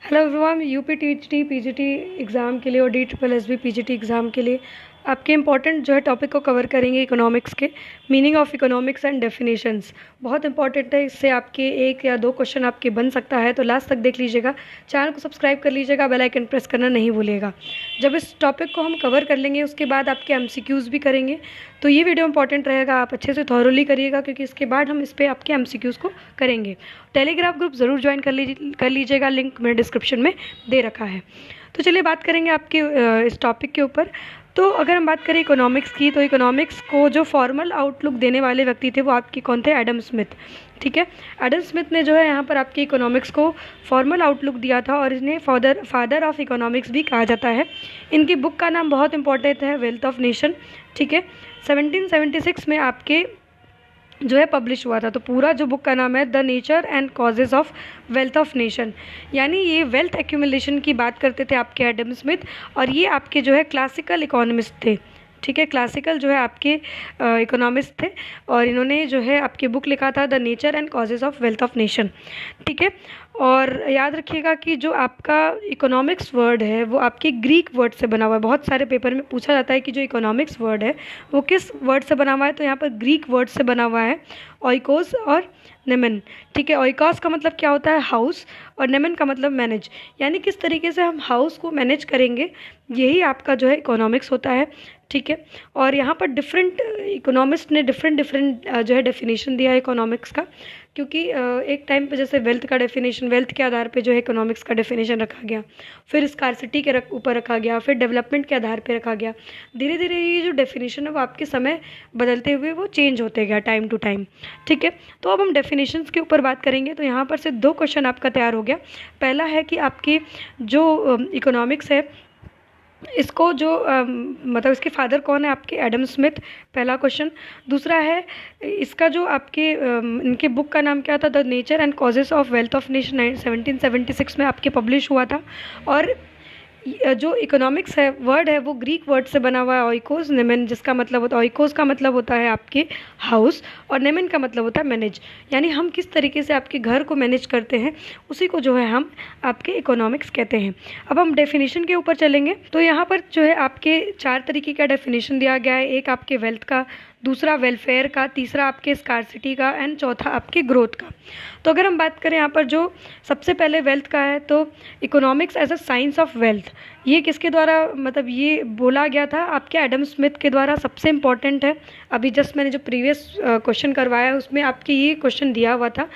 Hello everyone, UP TGT PGT exam के लिए और DSSB पीजीटी एग्ज़ाम के लिए आपके इंपॉर्टेंट जो है टॉपिक को कवर करेंगे। इकोनॉमिक्स के meaning of economics and definitions बहुत इंपॉर्टेंट है। इससे आपके एक या दो क्वेश्चन आपके बन सकता है, तो लास्ट तक देख लीजिएगा। चैनल को सब्सक्राइब कर लीजिएगा, बेल आइकन प्रेस करना नहीं भूलिएगा। जब इस टॉपिक को हम कवर कर लेंगे उसके बाद आपके MCQs भी करेंगे, तो ये वीडियो इंपॉर्टेंट रहेगा। आप अच्छे से थॉरोली करिएगा, क्योंकि इसके बाद हम इस पर आपके MCQs को करेंगे। टेलीग्राम ग्रुप ज़रूर ज्वाइन कर लीजिएगा, लिंक मैंने डिस्क्रिप्शन में दे रखा है। तो चलिए बात करेंगे आपके इस टॉपिक के ऊपर। तो अगर हम बात करें इकोनॉमिक्स की, तो इकोनॉमिक्स को जो फॉर्मल आउटलुक देने वाले व्यक्ति थे वो आपके कौन थे? Adam Smith. ठीक है, एडम स्मिथ ने जो है यहाँ पर आपकी इकोनॉमिक्स को फॉर्मल आउटलुक दिया था, और इन्हें फादर ऑफ इकोनॉमिक्स भी कहा जाता है। इनकी बुक का नाम बहुत इंपॉर्टेंट है, वेल्थ ऑफ नेशन। ठीक है, 1776 में आपके जो है पब्लिश हुआ था। तो पूरा जो बुक का नाम है the nature and causes of wealth of nation, यानी ये वेल्थ एक्यूमुलेशन की बात करते थे आपके एडम स्मिथ, और ये आपके जो है क्लासिकल इकोनॉमिस्ट थे। ठीक है, क्लासिकल जो है आपके इकोनॉमिस्ट थे, और इन्होंने जो है आपके बुक लिखा था the nature and causes of wealth of nation. ठीक है, और याद रखिएगा कि जो आपका इकोनॉमिक्स वर्ड है वो आपके ग्रीक वर्ड से बना हुआ है। बहुत सारे पेपर में पूछा जाता है कि जो इकोनॉमिक्स वर्ड है वो किस वर्ड से बना हुआ है, तो यहाँ पर ग्रीक वर्ड से बना हुआ है, ओइकोस और नेमन। ठीक है, ओइकोस का मतलब क्या होता है? हाउस, और नेमन का मतलब मैनेज, यानी किस तरीके से हम हाउस को मैनेज करेंगे, यही आपका जो है इकोनॉमिक्स होता है। ठीक है, और यहाँ पर डिफरेंट इकोनॉमिस्ट ने डिफरेंट जो है डेफिनेशन दिया है इकोनॉमिक्स का, क्योंकि एक टाइम पे जैसे वेल्थ का डेफिनेशन, वेल्थ के आधार पे जो है इकोनॉमिक्स का डेफिनेशन रखा गया, फिर स्कार्सिटी के ऊपर रखा गया, फिर डेवलपमेंट के आधार पे रखा गया। धीरे धीरे ये जो डेफिनेशन है वो आपके समय बदलते हुए वो चेंज होते गया टाइम टू टाइम। ठीक है, तो अब हम डेफिनेशंस के ऊपर बात करेंगे। तो यहाँ पर से दो क्वेश्चन आपका तैयार हो गया। पहला है कि आपकी जो इकोनॉमिक्स है इसको जो मतलब इसके फादर कौन है? आपके एडम स्मिथ, पहला क्वेश्चन। दूसरा है इसका जो आपके इनके बुक का नाम क्या था? The nature and causes of wealth of nation, 1776 में आपके पब्लिश हुआ था। और जो इकोनॉमिक्स है वर्ड है वो ग्रीक वर्ड से बना हुआ है, ओइकोस नेमन, जिसका मतलब होता है, ओइकोस का मतलब होता है आपके हाउस, और नेमन का मतलब होता है मैनेज, यानी हम किस तरीके से आपके घर को मैनेज करते हैं उसी को जो है हम आपके इकोनॉमिक्स कहते हैं। अब हम डेफिनेशन के ऊपर चलेंगे। तो यहाँ पर जो है आपके 4 तरीके का डेफिनेशन दिया गया है। एक आपके वेल्थ का, दूसरा वेलफेयर का, तीसरा आपके स्कार्सिटी का, एंड चौथा आपके ग्रोथ का। तो अगर हम बात करें यहाँ पर जो सबसे पहले वेल्थ का है, तो economics as a science of wealth, ये किसके द्वारा मतलब ये बोला गया था? आपके एडम स्मिथ के द्वारा। सबसे इम्पॉर्टेंट है, अभी जस्ट मैंने जो प्रीवियस क्वेश्चन करवाया उसमें आपके ये क्वेश्चन दिया हुआ था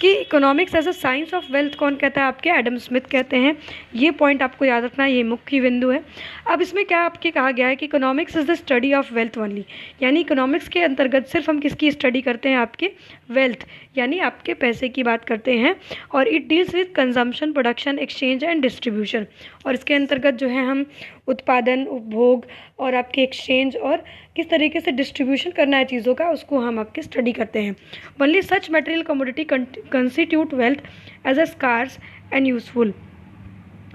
कि economics as a science of wealth कौन कहता है? आपके एडम स्मिथ कहते हैं। ये पॉइंट आपको याद रखना है, ये मुख्य बिंदु है। अब इसमें क्या आपके कहा गया है कि economics is the study of wealth only, यानी इकोनॉमिक्स के अंतर्गत सिर्फ हम किसकी स्टडी करते हैं? आपके वेल्थ, यानी आपके पैसे की बात करते हैं। और it deals with consumption, production, exchange and distribution, और इसके अंतर्गत जो है हम उत्पादन, उपभोग और आपके एक्सचेंज और किस तरीके से डिस्ट्रीब्यूशन करना है चीज़ों का, उसको हम आपके स्टडी करते हैं। Only such material commodity constitute wealth as a scarce and useful.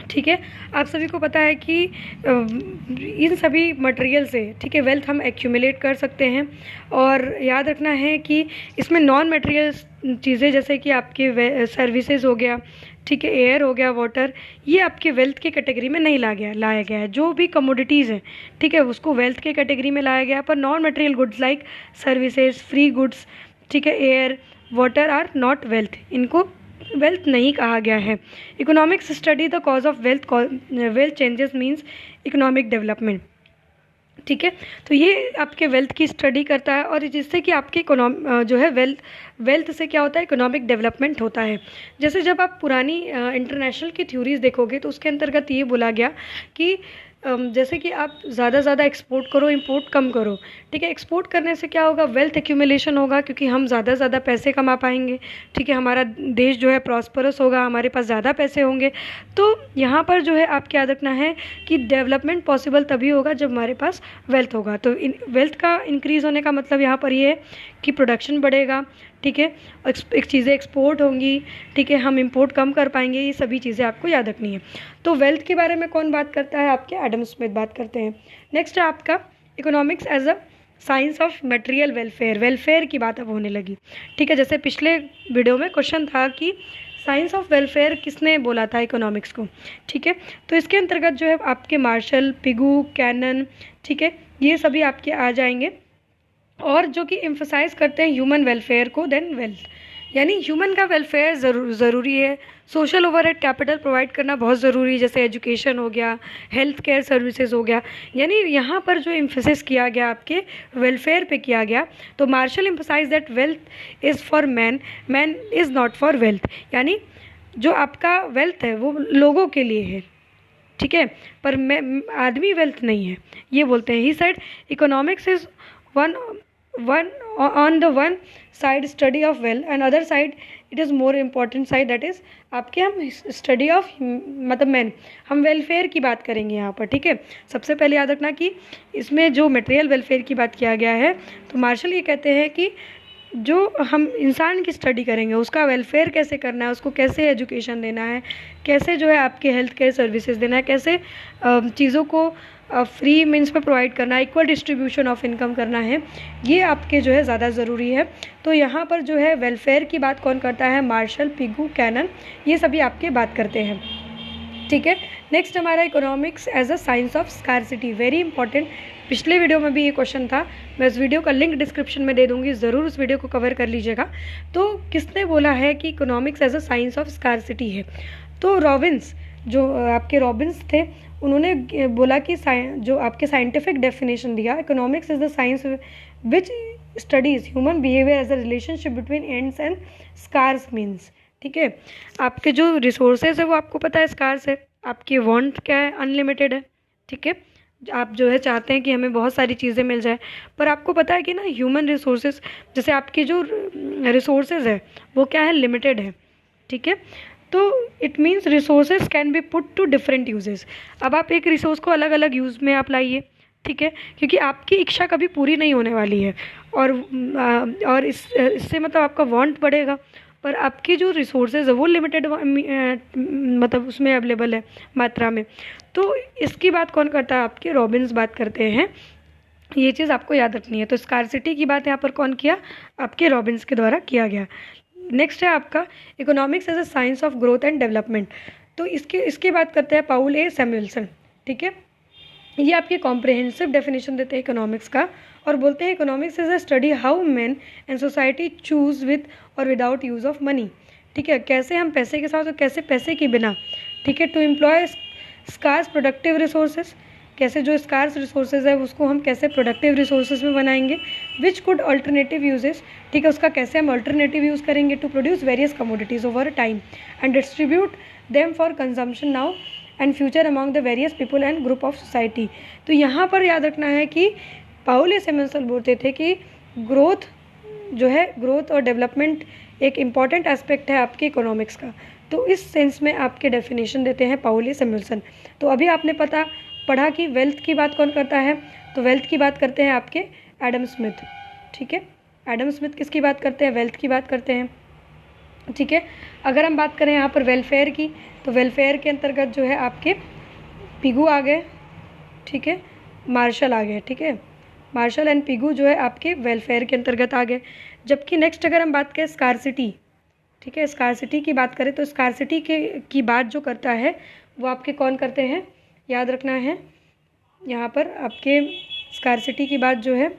ठीक है, आप सभी को पता है कि इन सभी मटेरियल से, ठीक है, वेल्थ हम एक्यूमुलेट कर सकते हैं। और याद रखना है कि इसमें नॉन मटेरियल चीज़ें जैसे कि आपके सर्विसेज हो गया, ठीक है, एयर हो गया, वाटर, ये आपके वेल्थ के कैटेगरी में नहीं लाया गया है। जो भी कमोडिटीज़ हैं, ठीक है, उसको वेल्थ के कैटेगरी में लाया गया, पर non material goods like services, free goods, ठीक है, air, water are not wealth, इनको वेल्थ नहीं कहा गया है। Economics study the cause of wealth changes means economic development. ठीक है, तो ये आपके वेल्थ की स्टडी करता है, और जिससे कि आपके जो है वेल्थ से क्या होता है? इकोनॉमिक डेवलपमेंट होता है। जैसे जब आप पुरानी इंटरनेशनल की थ्योरीज देखोगे तो उसके अंतर्गत ये बोला गया कि जैसे कि आप ज़्यादा एक्सपोर्ट करो, इंपोर्ट कम करो। ठीक है, एक्सपोर्ट करने से क्या होगा? वेल्थ एक्यूमुलेशन होगा, क्योंकि हम ज़्यादा पैसे कमा पाएंगे। ठीक है, हमारा देश जो है प्रॉस्परस होगा, हमारे पास ज़्यादा पैसे होंगे। तो यहाँ पर जो है आपको याद रखना है कि डेवलपमेंट पॉसिबल तभी होगा जब हमारे पास वेल्थ होगा। तो वेल्थ का इंक्रीज़ होने का मतलब यहाँ पर ये है कि प्रोडक्शन बढ़ेगा, ठीक है, एक चीज़ें एक्सपोर्ट होंगी, ठीक है, हम इंपोर्ट कम कर पाएंगे। ये सभी चीज़ें आपको याद रखनी है। तो वेल्थ के बारे में कौन बात करता है? आपके एडम स्मिथ बात करते हैं। नेक्स्ट है आपका economics as a science of material welfare, welfare की बात अब होने लगी। ठीक है, जैसे पिछले वीडियो में क्वेश्चन था कि साइंस ऑफ वेलफेयर किसने बोला था इकोनॉमिक्स को, ठीक है। तो इसके अंतर्गत जो है आपके मार्शल, पिगू, कैनन, ठीक है, ये सभी आपके आ जाएंगे, और जो कि एम्फसाइज करते हैं ह्यूमन वेलफेयर को देन वेल्थ, यानी ह्यूमन का वेलफेयर ज़रूरी है, सोशल ओवरहेड कैपिटल प्रोवाइड करना बहुत ज़रूरी है, जैसे एजुकेशन हो गया, हेल्थ केयर सर्विसेज हो गया, यानी यहाँ पर जो एम्फेसिस किया गया आपके वेलफेयर पे किया गया। तो Marshall emphasise that wealth is for man, man is not for wealth, यानी जो आपका वेल्थ है वो लोगों के लिए है, ठीक है, पर मैं आदमी वेल्थ नहीं है, ये बोलते हैं। He said economics is one on the one side study of well and other side it is more important side that is आपके हम स्टडी ऑफ मतलब मैन, हम वेलफेयर की बात करेंगे यहाँ पर, ठीक है। सबसे पहले याद रखना कि इसमें जो मटेरियल वेलफेयर की बात किया गया है, तो मार्शल ये कहते हैं कि जो हम इंसान की स्टडी करेंगे उसका वेलफेयर कैसे करना है, उसको कैसे एजुकेशन देना है, कैसे जो है आपके हेल्थ केयर सर्विसेज देना है, कैसे चीज़ों को फ्री मीन्स पे प्रोवाइड करना है, इक्वल डिस्ट्रीब्यूशन ऑफ इनकम करना है, ये आपके जो है ज़्यादा ज़रूरी है। तो यहाँ पर जो है वेलफेयर की बात कौन करता है, मार्शल, पिगू, कैनन, ये सभी आपके बात करते हैं, ठीक है। नेक्स्ट हमारा economics as a science of scarcity, very important, पिछले वीडियो में भी ये क्वेश्चन था, मैं उस वीडियो का लिंक डिस्क्रिप्शन में दे दूँगी, ज़रूर उस वीडियो को कवर कर लीजिएगा। तो किसने बोला है कि economics as a science of scarcity है, तो रॉबिन्स, जो आपके रॉबिन्स थे, उन्होंने बोला कि जो आपके साइंटिफिक डेफिनेशन दिया, economics is the science which studies human behaviour as a relationship between ends and scarce means, ठीक है। आपके जो रिसोर्सेज है वो आपको पता है स्कार्स है, आपकी वांट क्या है, अनलिमिटेड है, ठीक है। आप जो है चाहते हैं कि हमें बहुत सारी चीज़ें मिल जाए, पर आपको पता है कि ना ह्यूमन रिसोर्सेज, जैसे आपके जो रिसोर्सेज है वो क्या है, लिमिटेड है, ठीक है। तो it means resources can be put to different uses. अब आप एक रिसोर्स को अलग अलग यूज़ में आप लाइए, ठीक है, क्योंकि आपकी इच्छा कभी पूरी नहीं होने वाली है, और इससे मतलब आपका वांट बढ़ेगा, पर आपकी जो रिसोर्सेज है वो लिमिटेड मतलब उसमें अवेलेबल है मात्रा में। तो इसकी बात कौन करता है, आपके रॉबिन्स बात करते हैं, ये चीज़ आपको याद रखनी है। तो स्कार्सिटी की बात यहाँ पर कौन किया, आपके रॉबिन्स के द्वारा किया गया। नेक्स्ट है आपका economics as a science of growth and development, तो इसकी बात करते हैं पाउल ए सैमुअल्सन, ठीक है। ये आपकी कॉम्प्रिहेंसिव डेफिनेशन देते हैं इकोनॉमिक्स का, और बोलते हैं economics is a study how man and society choose with और विदाउट यूज़ ऑफ मनी, ठीक है, कैसे हम पैसे के साथ और कैसे पैसे के बिना, ठीक है, to employ scarce productive resources, कैसे जो स्कार्स रिसोर्सेज है उसको हम कैसे प्रोडक्टिव रिसोर्सेज में बनाएंगे, विच कुड अल्टरनेटिव यूजेस, ठीक है, उसका कैसे हम अल्टरनेटिव यूज़ करेंगे to produce various commodities over time and distribute them for consumption now and future among the various people and group of society. तो यहाँ पर याद रखना है कि पाउल ए सैमुअल्सन बोलते थे कि ग्रोथ जो है, ग्रोथ और डेवलपमेंट एक इम्पॉर्टेंट एस्पेक्ट है आपके इकोनॉमिक्स का। तो इस सेंस में आपके डेफिनेशन देते हैं पाउल ए सैमुअल्सन। तो अभी आपने पढ़ा कि वेल्थ की बात कौन करता है, तो वेल्थ की बात करते हैं आपके एडम स्मिथ, ठीक है। एडम स्मिथ किसकी बात करते हैं, वेल्थ की बात करते हैं, ठीक है। अगर हम बात करें यहाँ पर वेलफेयर की, तो वेलफेयर के अंतर्गत जो है आपके पिगू आ गए, ठीक है, मार्शल आ गए, ठीक है, मार्शल एंड पिगू जो है आपके वेलफेयर के अंतर्गत आ गए। जबकि नेक्स्ट अगर हम बात करें स्कार्सिटी, ठीक है, स्कार्सिटी की बात करें, तो स्कार्सिटी की बात जो करता है वो आपके कौन करते हैं, याद रखना है यहाँ पर आपके स्कार्सिटी की बात जो है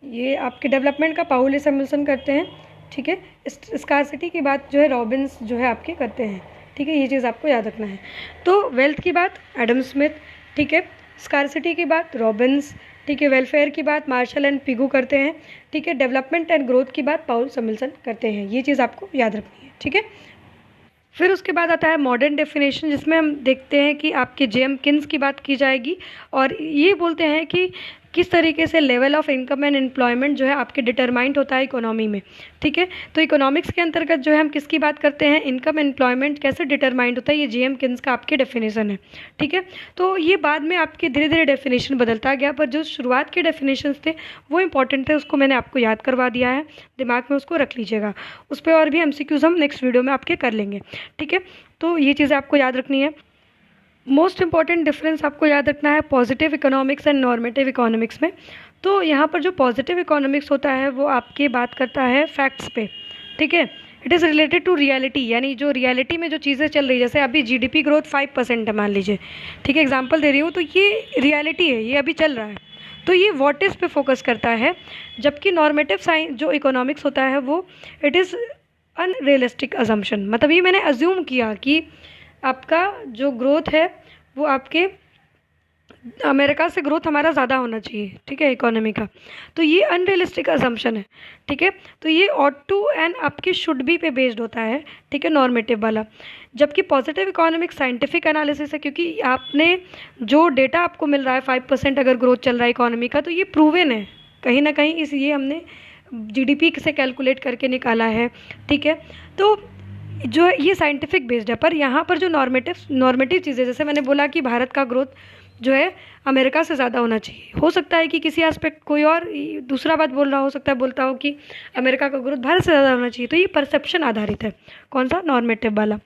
ये आपके डेवलपमेंट का पाउल ए सैमुअल्सन करते हैं, ठीक है। स्कार्सिटी की बात जो है रॉबिन्स जो है आपके करते हैं, ठीक है, ये चीज़ आपको याद रखना है। तो वेल्थ की बात एडम स्मिथ, ठीक है, स्कार्सिटी की बात रॉबिन्स, ठीक है, वेलफेयर की बात मार्शल एंड पिगू करते हैं, ठीक है, डेवलपमेंट एंड ग्रोथ की बात पाउल सैमुअल्सन करते हैं, ये चीज़ आपको याद रखनी है, ठीक है। फिर उसके बाद आता है मॉडर्न डेफिनेशन, जिसमें हम देखते हैं कि आपके जेम किन्स की बात की जाएगी, और ये बोलते हैं कि किस तरीके से level of income and employment जो है आपके डिटरमाइंड होता है इकोनॉमी में, ठीक है। तो इकोनॉमिक्स के अंतर्गत जो है हम किसकी बात करते हैं, इनकम एम्प्लॉयमेंट कैसे डिटरमाइंड होता है, ये जेम किन्स का आपके डेफिनेशन है, ठीक है। तो ये बाद में आपके धीरे धीरे डेफिनेशन बदलता गया, पर जो शुरुआत के डेफिनेशन थे वो इंपॉर्टेंट थे, उसको मैंने आपको याद करवा दिया है, दिमाग में उसको रख लीजिएगा। उस पर और भी MCQs हम नेक्स्ट वीडियो में आपके कर लेंगे, ठीक है। तो ये चीज़ें आपको याद रखनी है। मोस्ट इंपॉर्टेंट डिफरेंस आपको याद रखना है positive economics and normative economics में। तो यहाँ पर जो पॉजिटिव इकोनॉमिक्स होता है वो आपकी बात करता है फैक्ट्स पे, ठीक है, it is related to reality, यानी जो रियलिटी में जो चीज़ें चल रही है, जैसे अभी जीडीपी ग्रोथ 5% है मान लीजिए, ठीक है, एग्जांपल दे रही हूँ, तो ये रियलिटी है, ये अभी चल रहा है, तो ये व्हाट इज़ पे फोकस करता है। जबकि नॉर्मेटिव साइंस जो इकोनॉमिक्स होता है वो इट इज़ अनरियलिस्टिक अजम्पशन, मतलब ये मैंने अज्यूम किया कि आपका जो ग्रोथ है वो आपके अमेरिका से ग्रोथ हमारा ज़्यादा होना चाहिए, ठीक है, इकोनॉमी का, तो ये अनरियलिस्टिक अजम्पशन है, ठीक है। तो ये ऑट टू एंड आपकी शुड बी पे बेस्ड होता है, ठीक है, नॉर्मेटिव वाला। जबकि पॉजिटिव इकोनॉमिक साइंटिफिक एनालिसिस है, क्योंकि आपने जो डेटा आपको मिल रहा है 5% अगर ग्रोथ चल रहा है इकोनॉमी का, तो ये प्रूवन है कहीं ना कहीं, इसलिए हमने जीडीपी से कैलकुलेट करके निकाला है, ठीक है। तो जो ये साइंटिफिक बेस्ड है, पर यहाँ पर जो नॉर्मेटिव चीज़ें, जैसे मैंने बोला कि भारत का ग्रोथ जो है अमेरिका से ज़्यादा होना चाहिए, हो सकता है कि किसी एस्पेक्ट कोई और दूसरा बात बोल रहा हो सकता है, बोलता हो कि अमेरिका का ग्रोथ भारत से ज़्यादा होना चाहिए, तो ये परसेप्शन आधारित है, कौन सा, नॉर्मेटिव वाला।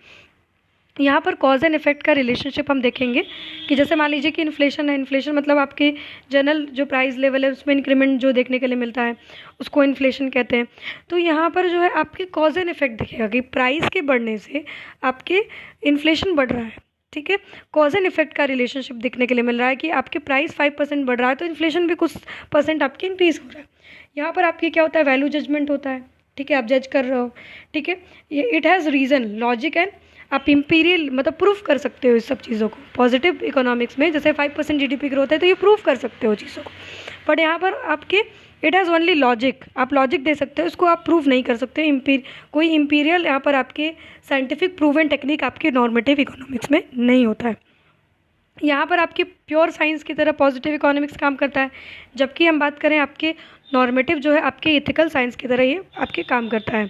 यहाँ पर कॉज एंड इफेक्ट का रिलेशनशिप हम देखेंगे कि जैसे मान लीजिए कि इन्फ्लेशन है, इन्फ्लेशन मतलब आपके जनरल जो प्राइस लेवल है उसमें इंक्रीमेंट जो देखने के लिए मिलता है उसको इन्फ्लेशन कहते हैं। तो यहाँ पर जो है आपके कॉज एंड इफेक्ट दिखेगा कि प्राइस के बढ़ने से आपके इन्फ्लेशन बढ़ रहा है, ठीक है, कॉज एंड इफेक्ट का रिलेशनशिप दिखने के लिए मिल रहा है कि आपके प्राइस 5% बढ़ रहा है तो इन्फ्लेशन भी कुछ परसेंट आपके इंक्रीज हो रहा है। यहाँ पर आपके क्या होता है, वैल्यू जजमेंट होता है, ठीक है, आप जज कर रहे हो, ठीक है, ये it has reason, logic and आप इम्पीरियल मतलब प्रूफ कर सकते हो इस सब चीज़ों को। पॉजिटिव इकोनॉमिक्स में जैसे 5% जीडीपी ग्रोथ है तो ये प्रूफ कर सकते हो चीज़ों को, बट यहाँ पर आपके इट हैज़ ओनली लॉजिक, आप लॉजिक दे सकते हो, इसको आप प्रूफ नहीं कर सकते। कोई इम्पीरियल यहाँ पर आपके साइंटिफिक प्रूवन टेक्निक आपके नॉर्मेटिव इकोनॉमिक्स में नहीं होता है। यहाँ पर आपकी प्योर साइंस की तरह पॉजिटिव इकोनॉमिक्स काम करता है, जबकि हम बात करें आपके नॉर्मेटिव जो है आपके इथिकल साइंस की तरह ये आपके काम करता है।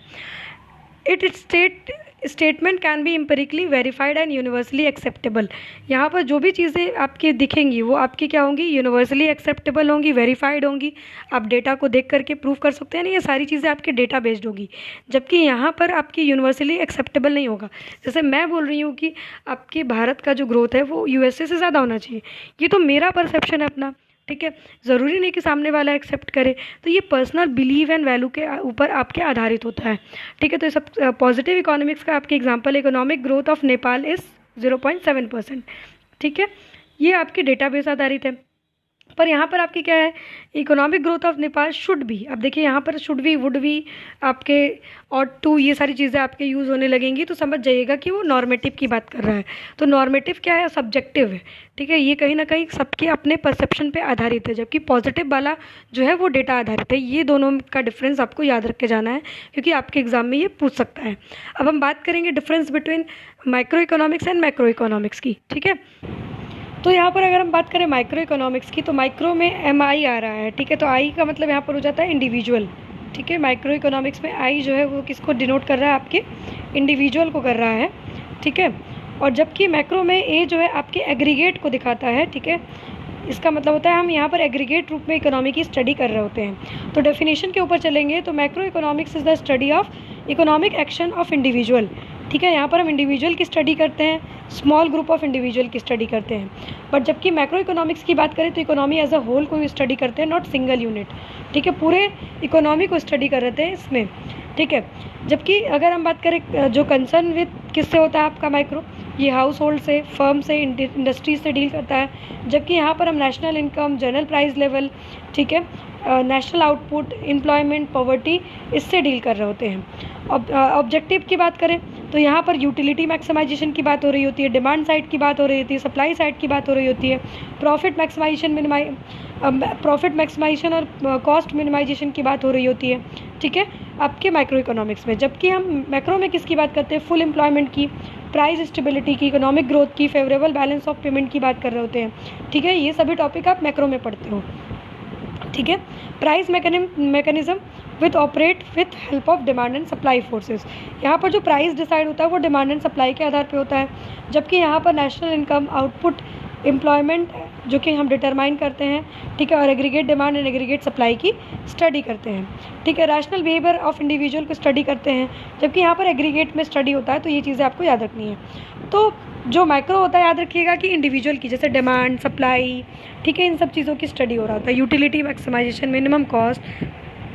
Statement can be empirically verified and universally acceptable. यहाँ पर जो भी चीज़ें आपकी दिखेंगी वो आपकी क्या होंगी, यूनिवर्सली एक्सेप्टेबल होंगी, वेरीफाइड होंगी, आप डेटा को देख करके प्रूव कर सकते हैं, नहीं, ये सारी चीज़ें आपके डेटा बेस्ड होगी। जबकि यहाँ पर आपकी यूनिवर्सली एक्सेप्टेबल नहीं होगा। जैसे मैं बोल रही हूँ कि आपके भारत का जो ग्रोथ है वो यूएसए से ज़्यादा होना चाहिए, ये तो मेरा परसेप्शन है अपना, ठीक है, ज़रूरी नहीं कि सामने वाला एक्सेप्ट करे, तो ये पर्सनल बिलीव एंड वैल्यू के ऊपर आपके आधारित होता है, ठीक है। तो सब पॉजिटिव इकोनॉमिक्स का आपके example, economic growth of Nepal is 0.7%, ठीक है, ये आपके डेटाबेस आधारित है। पर यहाँ पर आपकी क्या है, economic growth of Nepal should भी, अब देखिए यहाँ पर शुड भी, वुड भी, आपके ऑट टू, ये सारी चीज़ें आपके यूज़ होने लगेंगी, तो समझ जाइएगा कि वो नॉर्मेटिव की बात कर रहा है। तो नॉर्मेटिव क्या है, सब्जेक्टिव है, ठीक है, ये कहीं ना कहीं सबके अपने परसेप्शन पे आधारित है, जबकि पॉजिटिव वाला जो है वो डेटा आधारित है। ये दोनों का डिफरेंस आपको याद रख के जाना है, क्योंकि आपके एग्जाम में ये पूछ सकता है। अब हम बात करेंगे difference between micro economics and macro economics की, ठीक है। तो यहाँ पर अगर हम बात करें माइक्रो इकोनॉमिक्स की, तो माइक्रो में MI आ रहा है, ठीक है, तो आई का मतलब यहाँ पर हो जाता है इंडिविजुअल, ठीक है। माइक्रो इकोनॉमिक्स में आई जो है वो किसको डिनोट कर रहा है, आपके इंडिविजुअल को कर रहा है, ठीक है। और जबकि मैक्रो में ए जो है आपके एग्रीगेट को दिखाता है, ठीक है, इसका मतलब होता है हम यहाँ पर एग्रीगेट रूप में इकोनॉमी की स्टडी कर रहे होते हैं। तो डेफिनेशन के ऊपर चलेंगे तो macro economics is the study of economic action of individual, ठीक है, यहाँ पर हम इंडिविजुअल की स्टडी करते हैं, स्मॉल ग्रुप ऑफ इंडिविजुअल की स्टडी करते हैं। बट जबकि मैक्रो इकोनॉमिक्स की बात करें तो इकोनॉमी एज अ होल को स्टडी करते हैं, नॉट सिंगल यूनिट, ठीक है, पूरे इकोनॉमी को स्टडी कर रहे थे इसमें, ठीक है। जबकि अगर हम बात करें जो कंसर्न विद किससे होता है आपका माइक्रो, ये हाउस होल्ड से, फर्म से, इंडस्ट्रीज से डील करता है। जबकि यहाँ पर हम national income, general price level, ठीक है, नेशनल आउटपुट, एम्प्लॉयमेंट, पॉवर्टी, इससे डील कर रहे होते हैं। ऑब्जेक्टिव की बात करें तो यहाँ पर यूटिलिटी मैक्सिमाइजेशन की बात हो रही होती है, डिमांड साइड की बात हो रही होती है, सप्लाई साइड की बात हो रही होती है, प्रॉफिट मैक्सिमाइजेशन और कॉस्ट मिनिमाइजेशन की बात हो रही होती है, ठीक है, आपके माइक्रो इकोनॉमिक्स में। जबकि हम मैक्रो में किसकी बात करते हैं, फुल एम्प्लॉयमेंट की, प्राइस स्टेबिलिटी की, इकोनॉमिक ग्रोथ की, फेवरेबल बैलेंस ऑफ पेमेंट की बात कर रहे होते हैं, ठीक है। ये सभी टॉपिक आप मैक्रो में पढ़ते हो, ठीक है। Price mechanism with operate with help of demand and supply forces, यहाँ पर जो प्राइस डिसाइड होता है वो डिमांड एंड सप्लाई के आधार पे होता है। जबकि यहाँ पर नेशनल इनकम, आउटपुट, एम्प्लॉयमेंट जो कि हम डिटरमाइन करते हैं, ठीक है, और aggregate demand and aggregate supply की स्टडी करते हैं, ठीक है। रैशनल बिहेवियर ऑफ इंडिविजुअल को स्टडी करते हैं, जबकि यहाँ पर एग्रीगेट में स्टडी होता है। तो ये चीज़ें आपको याद रखनी है। तो जो माइक्रो होता है याद रखिएगा कि इंडिविजुअल की, जैसे डिमांड, सप्लाई, ठीक है, इन सब चीज़ों की स्टडी हो रहा होता है। Utility maximisation, minimum cost,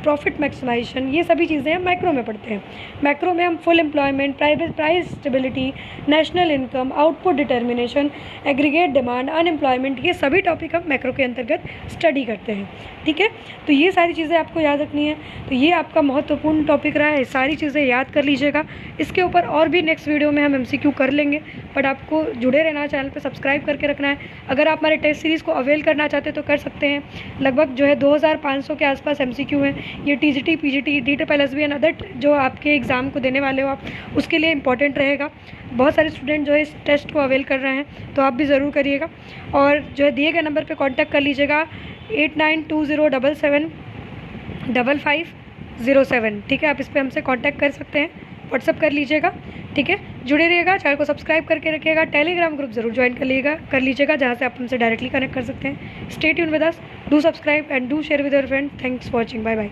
profit maximisation, ये सभी चीज़ें हम मैक्रो में पढ़ते हैं। मैक्रो में हम full employment, price stability, national income, output determination, aggregate demand, unemployment, ये सभी टॉपिक हम मैक्रो के अंतर्गत स्टडी करते हैं। ठीक है, तो ये सारी चीज़ें आपको याद रखनी है। तो ये आपका महत्वपूर्ण टॉपिक रहा है, सारी चीज़ें याद कर लीजिएगा। इसके ऊपर और भी नेक्स्ट वीडियो में हम MCQ कर लेंगे, बट आपको जुड़े रहना है, चैनल पे सब्सक्राइब करके रखना है। अगर आप हमारे टेस्ट सीरीज़ को अवेल करना चाहते हैं तो कर सकते हैं। लगभग जो है 2500 के आसपास MCQ हैं। ये TGT, PGT, DSSB and other जो आपके एग्ज़ाम को देने वाले हो आप, उसके लिए इंपॉर्टेंट रहेगा। बहुत सारे स्टूडेंट जो है इस टेस्ट को अवेल कर रहे हैं, तो आप भी ज़रूर करिएगा। और जो है दिए गए नंबर पर कॉन्टैक्ट कर लीजिएगा 8920775507। ठीक है, आप इस पर हमसे कांटेक्ट कर सकते हैं, व्हाट्सअप कर लीजिएगा। ठीक है, जुड़े रहिएगा, चैनल को सब्सक्राइब करके रखिएगा। टेलीग्राम ग्रुप जरूर ज्वाइन कर लीजिएगा, जहाँ से आप हमसे डायरेक्टली कनेक्ट कर सकते हैं। Stay tune with us, do subscribe and do share with your friend. Thanks for watching, bye bye.